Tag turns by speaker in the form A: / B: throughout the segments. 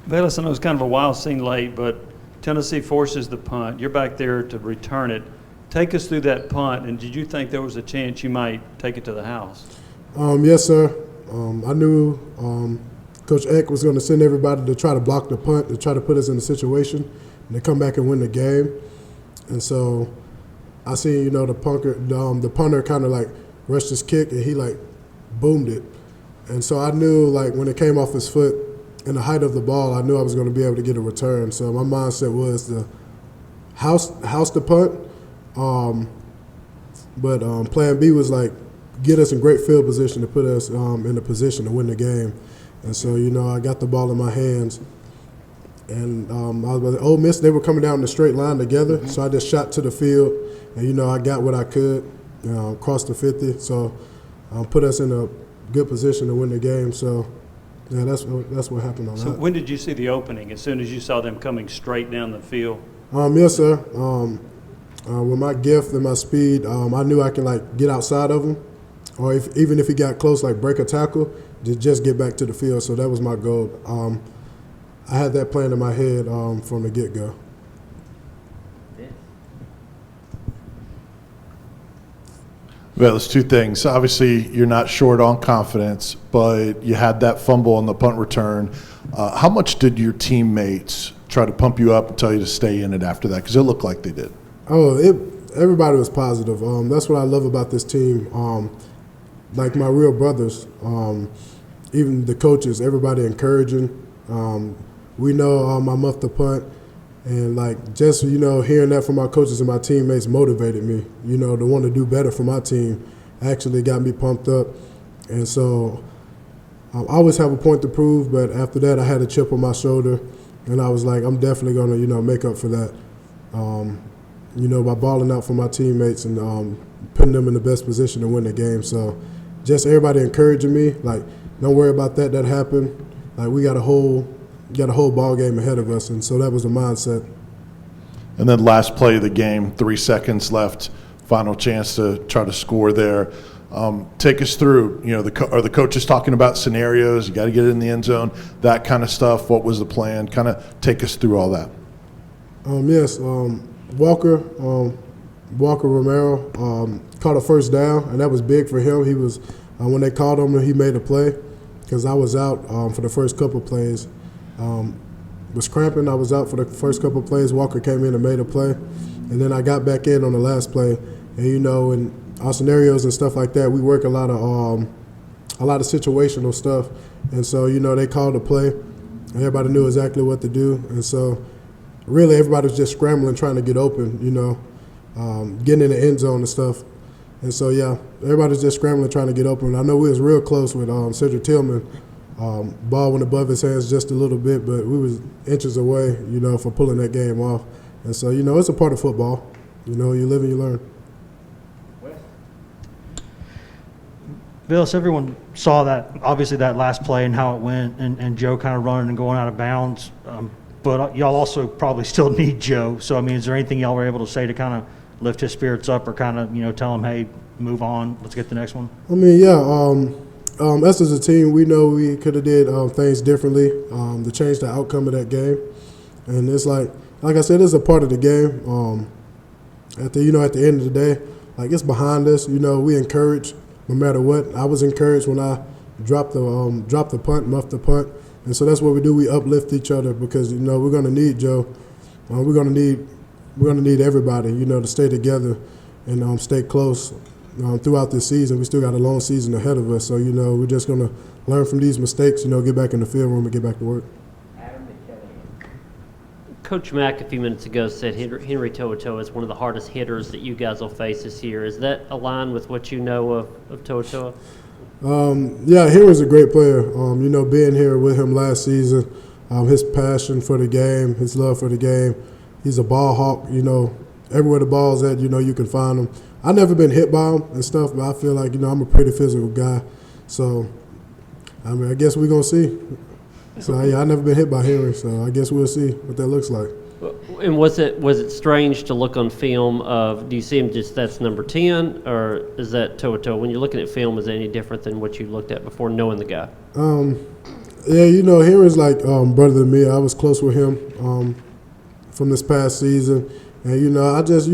A: Velus, I know it's kind of a wild scene late, but Tennessee forces the punt. You're back there to return it. Take us through that punt, and did you think there was a chance you might take it to the house?
B: Yes, sir. I knew Coach Eck was going to send everybody to try to block the punt, to try to put us in a situation, and to come back and win the game. And so I seen, the punter kind of like rushed his kick, and he like boomed it. And so I knew like when it came off his foot and the height of the ball, I knew I was going to be able to get a return. So my mindset was to house the punt. But plan B was like get us in great field position to put us in a position to win the game. And so, I got the ball in my hands. And I was with Ole Miss, they were coming down the straight line together. Mm-hmm. So I just shot to the field, and, I got what I could, crossed the 50. So put us in a good position to win the game. So, yeah, that's what happened on that.
A: So when did you see the opening? As soon as you saw them coming straight down the field?
B: Yes, sir. With my gift and my speed, I knew I could, like, get outside of him. Or even if he got close, like break a tackle, to just get back to the field. So that was my goal. I had that plan in my head from the get-go.
C: Well, there's two things. Obviously, you're not short on confidence, but you had that fumble on the punt return. How much did your teammates try to pump you up and tell you to stay in it after that? Because it looked like they did.
B: Everybody was positive. That's what I love about this team. Like my real brothers, even the coaches, everybody encouraging. We know I muffed the punt, and like just hearing that from my coaches and my teammates motivated me. To want to do better for my team, actually got me pumped up, and so I always have a point to prove. But after that, I had a chip on my shoulder, and I was like, I'm definitely gonna make up for that. By balling out for my teammates and putting them in the best position to win the game. So just everybody encouraging me, like, don't worry about that. That happened. Like, we got a whole ball game ahead of us, and so that was the mindset.
C: And then last play of the game, 3 seconds left, final chance to try to score there. Take us through, are the coaches talking about scenarios? You got to get it in the end zone, that kind of stuff. What was the plan? Kind of take us through all that.
B: Yes, Walker Romero caught a first down, and that was big for him. He was when they called him, he made a play because I was out for the first couple of plays. Was cramping. I was out for the first couple of plays. Walker came in and made a play, and then I got back in on the last play. And in our scenarios and stuff like that, we work a lot of situational stuff. And so they called a play, and everybody knew exactly what to do. And so really everybody was just scrambling, trying to get open. Getting in the end zone and stuff. And so yeah, everybody's just scrambling, trying to get open. I know we was real close with Cedric Tillman. Ball went above his hands just a little bit, but we was inches away, from pulling that game off. And so, it's a part of football. You live and you learn.
D: Velus, everyone saw that, obviously, that last play and how it went, and Joe kind of running and going out of bounds. But y'all also probably still need Joe. So, is there anything y'all were able to say to kind of lift his spirits up or kind of, tell him, hey, move on, let's get the next one?
B: Us as a team, we know we could have did things differently to change the outcome of that game. And it's like I said, it's a part of the game. At the end of the day, like, it's behind us. We encourage no matter what. I was encouraged when I dropped the punt, muffed the punt. And so that's what we do. We uplift each other because, we're going to need Joe. We're going to need everybody, to stay together and stay close. Throughout this season, we still got a long season ahead of us. So, we're just going to learn from these mistakes, get back in the field room and get back to work.
E: Coach Mack a few minutes ago said Henry To'oTo'o is one of the hardest hitters that you guys will face this year. Is that aligned with what you know of To'oTo'o?
B: Yeah, Henry's a great player. Being here with him last season, his passion for the game, his love for the game. He's a ball hawk, everywhere the ball's at, you can find him. I've never been hit by him and stuff, but I feel like, I'm a pretty physical guy. So, I guess we're going to see. So, yeah, I've never been hit by Henry, so I guess we'll see what that looks like.
E: And was it strange to look on film of, do you see him just that's number 10, or is that To'oTo'o? When you're looking at film, is it any different than what you looked at before knowing the guy?
B: Yeah, Henry's like brother to me. I was close with him from this past season. And, I just,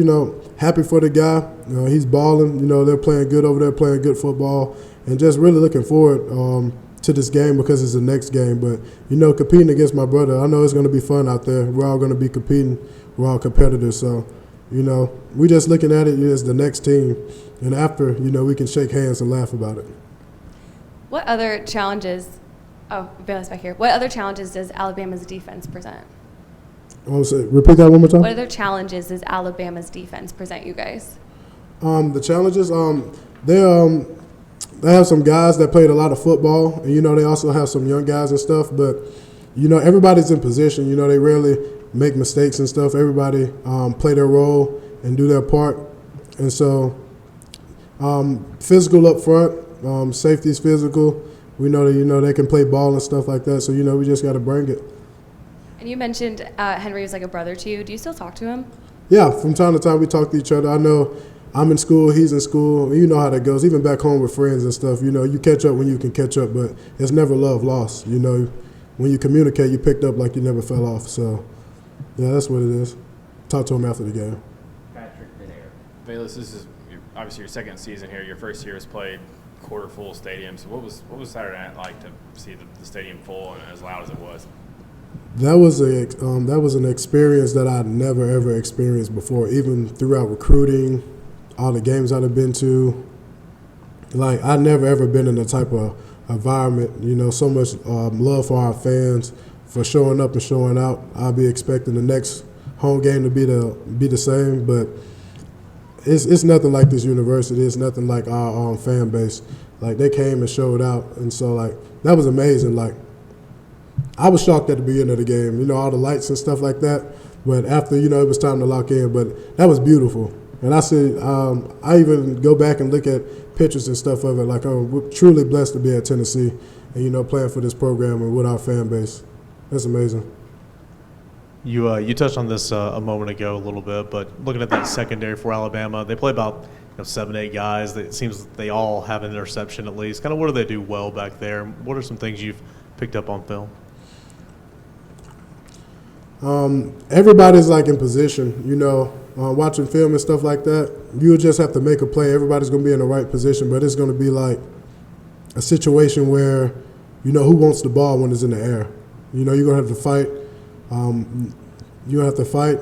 B: happy for the guy. He's balling. They're playing good over there, playing good football. And just really looking forward to this game because it's the next game. But, competing against my brother, I know it's going to be fun out there. We're all going to be competing. We're all competitors. So, we're just looking at it as the next team. And after, we can shake hands and laugh about it.
F: What other challenges what other challenges does Alabama's defense present?
B: Repeat that one more time.
F: What other challenges does Alabama's defense present you guys?
B: The challenges, they have some guys that played a lot of football, and they also have some young guys and stuff. But everybody's in position. They rarely make mistakes and stuff. Everybody play their role and do their part. And so, physical up front, safety's physical. We know that they can play ball and stuff like that. So we just got to bring it.
F: And you mentioned Henry was like a brother to you. Do you still talk to him?
B: Yeah, from time to time we talk to each other. I know I'm in school, he's in school. You know how that goes. Even back home with friends and stuff, you catch up when you can catch up, but it's never love lost. When you communicate, you picked up like you never fell off. So, yeah, that's what it is. Talk to him after the game.
G: Patrick Velus, this is obviously your second season here. Your first year was played quarter full stadium. So what was Saturday night like to see the stadium full and as loud as it was?
B: That was an experience that I'd never ever experienced before. Even throughout recruiting, all the games I've been to, like I'd never ever been in a type of environment. So much love for our fans for showing up and showing out. I'll be expecting the next home game to be the same, but it's nothing like this university. It's nothing like our fan base. Like they came and showed out, and so like that was amazing. Like I was shocked at the beginning of the game, all the lights and stuff like that. But after, it was time to lock in. But that was beautiful. And I said, I even go back and look at pictures and stuff of it. Like we're truly blessed to be at Tennessee and, playing for this program and with our fan base. That's amazing.
H: You touched on this a moment ago a little bit, but looking at that secondary for Alabama, they play about 7, 8 guys. It seems they all have an interception at least. Kind of what do they do well back there? What are some things you've picked up on film?
B: Everybody's like in position, watching film and stuff like that. You just have to make a play. Everybody's going to be in the right position, but it's going to be like a situation where, who wants the ball when it's in the air. You're going to have to fight. You have to fight,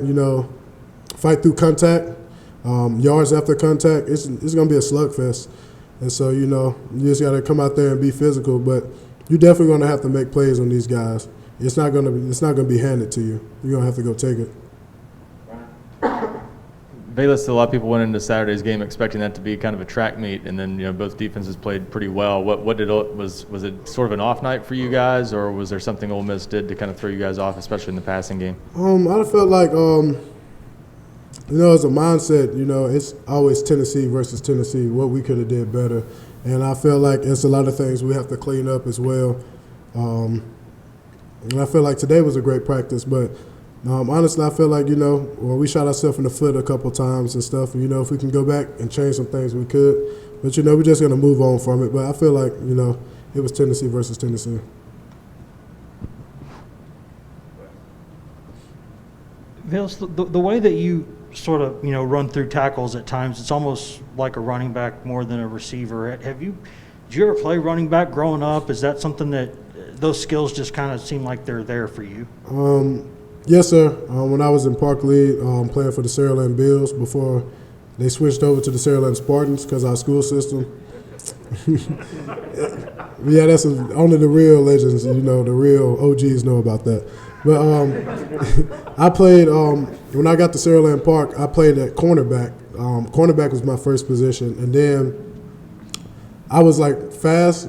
B: fight through contact, yards after contact. It's going to be a slugfest. And so, you just got to come out there and be physical, but you're definitely going to have to make plays on these guys. It's not going to be handed to you. You're going to have to go take it.
I: Velus, a lot of people went into Saturday's game expecting that to be kind of a track meet, and then both defenses played pretty well. Was it sort of an off night for you guys, or was there something Ole Miss did to kind of throw you guys off, especially in the passing game?
B: I felt like as a mindset, it's always Tennessee versus Tennessee. What we could have did better, and I feel like it's a lot of things we have to clean up as well. And I feel like today was a great practice, but honestly, I feel like, we shot ourselves in the foot a couple times and stuff. And, if we can go back and change some things, we could. But, we're just going to move on from it. But I feel like, it was Tennessee versus Tennessee.
D: Velus, the way that you sort of, run through tackles at times, it's almost like a running back more than a receiver. Did you ever play running back growing up? Is that something that those skills just kind of seem like they're there for you?
B: Yes, sir. When I was in Park League, playing for the Saraland Bills before they switched over to the Saraland Spartans because our school system. Yeah, that's only the real legends, the real OGs know about that. But I played, when I got to Saraland Park, I played at cornerback. Cornerback was my first position. And then I was faster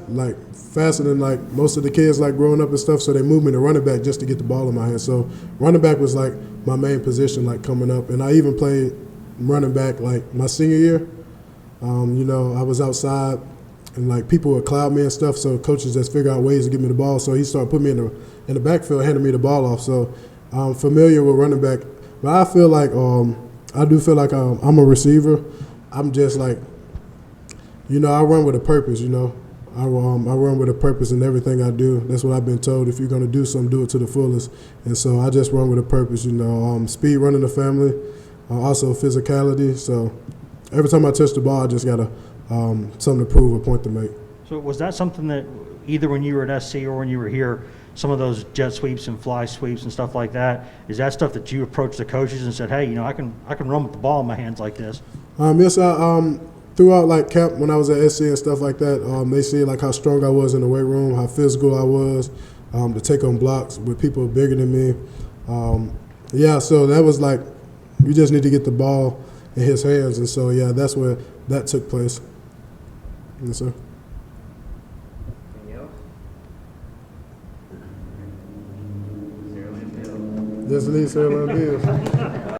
B: than like most of the kids like growing up and stuff, so they moved me to running back just to get the ball in my hand. So running back was like my main position like coming up, and I even played running back like my senior year. I was outside and like people would cloud me and stuff, so coaches just figure out ways to give me the ball. So he started putting me in the backfield, handing me the ball off. So I'm familiar with running back, but I feel like I do feel like I'm a receiver. I'm just like, I run with a purpose. I run with a purpose in everything I do. That's what I've been told. If you're going to do something, do it to the fullest. And so I just run with a purpose, speed running the family, also physicality. So every time I touch the ball, I just got something to prove, a point to make.
D: So was that something that either when you were at SC or when you were here, some of those jet sweeps and fly sweeps and stuff like that, is that stuff that you approached the coaches and said, hey, I can run with the ball in my hands like this?
B: Yes, throughout like camp when I was at SC and stuff like that, they see like how strong I was in the weight room, how physical I was, to take on blocks with people bigger than me. So that was like, you just need to get the ball in his hands, and so yeah, that's where that took place. Yes, sir. Yes, it is, Sarah Bill.